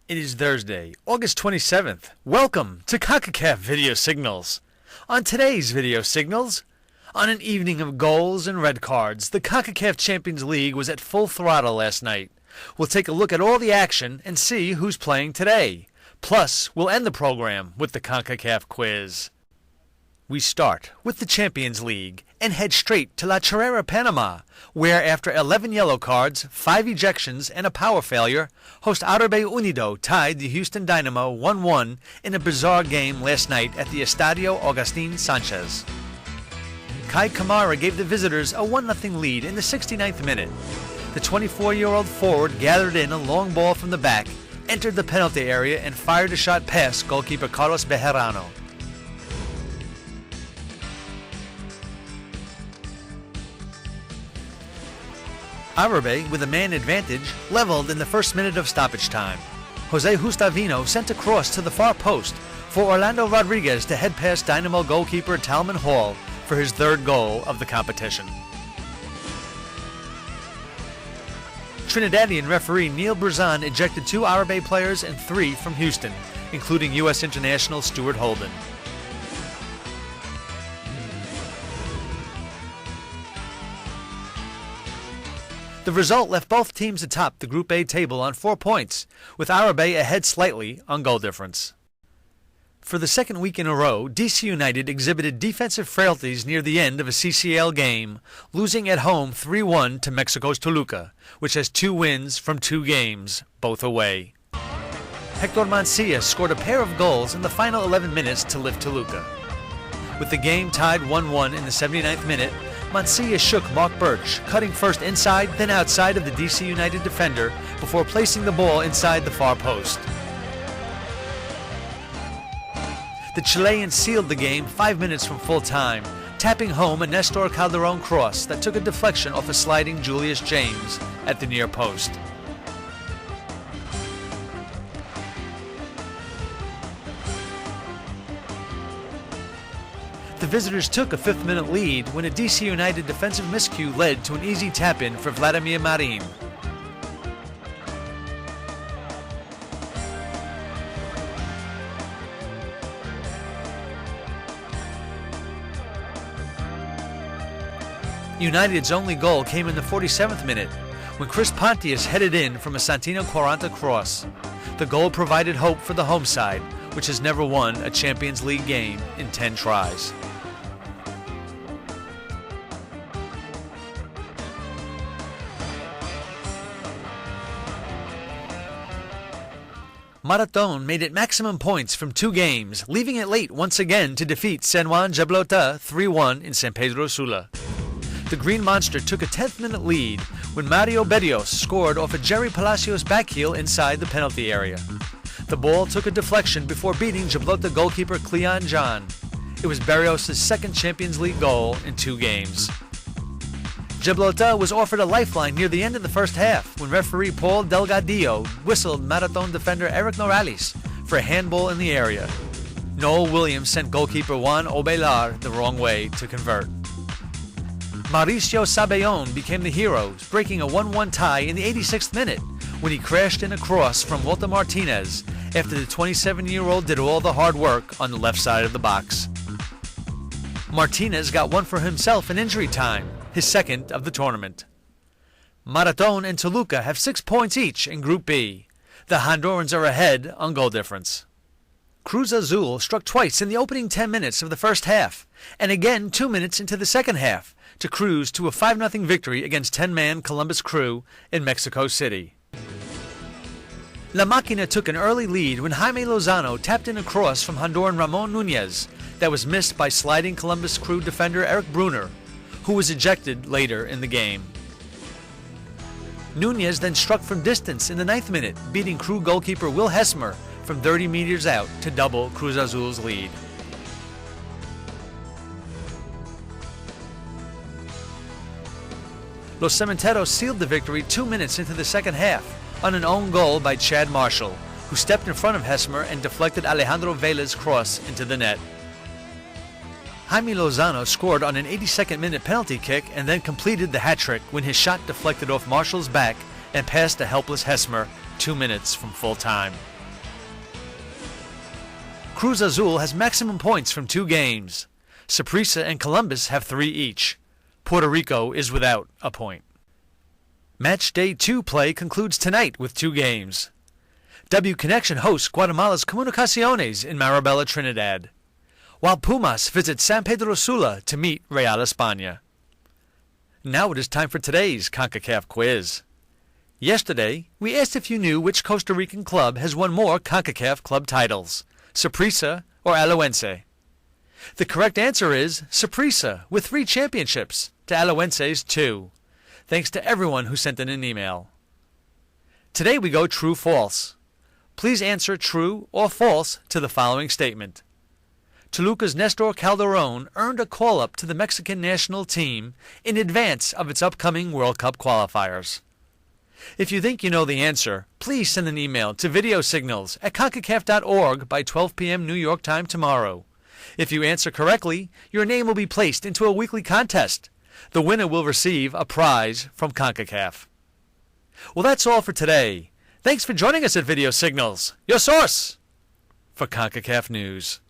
It is Thursday, August 27th. Welcome to CONCACAF VideoSignals. On today's Video Signals, on an evening of goals and red cards, the CONCACAF Champions League was at full throttle last night. We'll take a look at all the action and see who's playing today. Plus, we'll end the program with the CONCACAF quiz. We start with the Champions League and head straight to La Chorrera, Panama, where after 11 yellow cards, 5 ejections, and a power failure, host Arabe Unido tied the Houston Dynamo 1-1 in a bizarre game last night at the Estadio Agustin Sanchez. Kai Kamara gave the visitors a 1-0 lead in the 69th minute. The 24-year-old forward gathered in a long ball from the back, entered the penalty area, and fired a shot past goalkeeper Carlos Bejarano. Arabe, with a man advantage, leveled in the first minute of stoppage time. Jose Justavino sent a cross to the far post for Orlando Rodriguez to head past Dynamo goalkeeper Talman Hall for his third goal of the competition. Trinidadian referee Neil Bruzan ejected 2 Arabe players and 3 from Houston, including U.S. international Stuart Holden. The result left both teams atop the Group A table on 4 points, with Arabe ahead slightly on goal difference. For the second week in a row, DC United exhibited defensive frailties near the end of a CCL game, losing at home 3-1 to Mexico's Toluca, which has 2 wins from 2 games, both away. Hector Mancilla scored a pair of goals in the final 11 minutes to lift Toluca. With the game tied 1-1 in the 79th minute, Mancilla shook Mark Birch, cutting first inside, then outside of the DC United defender before placing the ball inside the far post. The Chilean sealed the game 5 minutes from full time, tapping home a Nestor Calderon cross that took a deflection off a sliding Julius James at the near post. The visitors took a 5th-minute lead when a DC United defensive miscue led to an easy tap-in for Vladimir Marin. United's only goal came in the 47th minute, when Chris Pontius headed in from a Santino Quaranta cross. The goal provided hope for the home side, which has never won a Champions League game in 10 tries. Marathon made it maximum points from 2 games, leaving it late once again to defeat San Juan Jabloteh 3-1 in San Pedro Sula. The Green Monster took a 10th-minute lead when Mario Berrios scored off a Jerry Palacios backheel inside the penalty area. The ball took a deflection before beating Jabloteh goalkeeper Cleon John. It was Berrios' second Champions League goal in 2 games. Jabloteh was offered a lifeline near the end of the first half when referee Paul Delgadillo whistled Marathon defender Eric Norales for a handball in the area. Noel Williams sent goalkeeper Juan Obelar the wrong way to convert. Mauricio Sabellon became the hero, breaking a 1-1 tie in the 86th minute when he crashed in a cross from Walter Martinez after the 27-year-old did all the hard work on the left side of the box. Martinez got one for himself in injury time, his second of the tournament. Marathon and Toluca have 6 points each in Group B. The Hondurans are ahead on goal difference. Cruz Azul struck twice in the opening 10 minutes of the first half, and again 2 minutes into the second half, to cruise to a 5-0 victory against 10-man Columbus Crew in Mexico City. La Máquina took an early lead when Jaime Lozano tapped in a cross from Honduran Ramon Nunez that was missed by sliding Columbus Crew defender Eric Brunner, who was ejected later in the game. Nunez then struck from distance in the 9th minute, beating Crew goalkeeper Will Hesmer from 30 meters out to double Cruz Azul's lead. Los Cementeros sealed the victory 2 minutes into the second half on an own goal by Chad Marshall, who stepped in front of Hesmer and deflected Alejandro Vela's cross into the net. Jaime Lozano scored on an 82nd-minute penalty kick and then completed the hat-trick when his shot deflected off Marshall's back and passed a helpless Hesmer 2 minutes from full time. Cruz Azul has maximum points from 2 games. Saprissa and Columbus have 3 each. Puerto Rico is without a point. Match Day 2 play concludes tonight with 2 games. W Connection hosts Guatemala's Comunicaciones in Marabella, Trinidad, while Pumas visit San Pedro Sula to meet Real España. Now it is time for today's CONCACAF quiz. Yesterday, we asked if you knew which Costa Rican club has won more CONCACAF club titles, Saprissa or Alajuelense. The correct answer is Saprissa, with 3 championships, to Alajuelense's 2. Thanks to everyone who sent in an email. Today we go true-false. Please answer true or false to the following statement. Toluca's Nestor Calderon earned a call-up to the Mexican national team in advance of its upcoming World Cup qualifiers. If you think you know the answer, please send an email to videosignals@concacaf.org by 12 p.m. New York time tomorrow. If you answer correctly, your name will be placed into a weekly contest. The winner will receive a prize from CONCACAF. Well, that's all for today. Thanks for joining us at Video Signals, your source for CONCACAF news.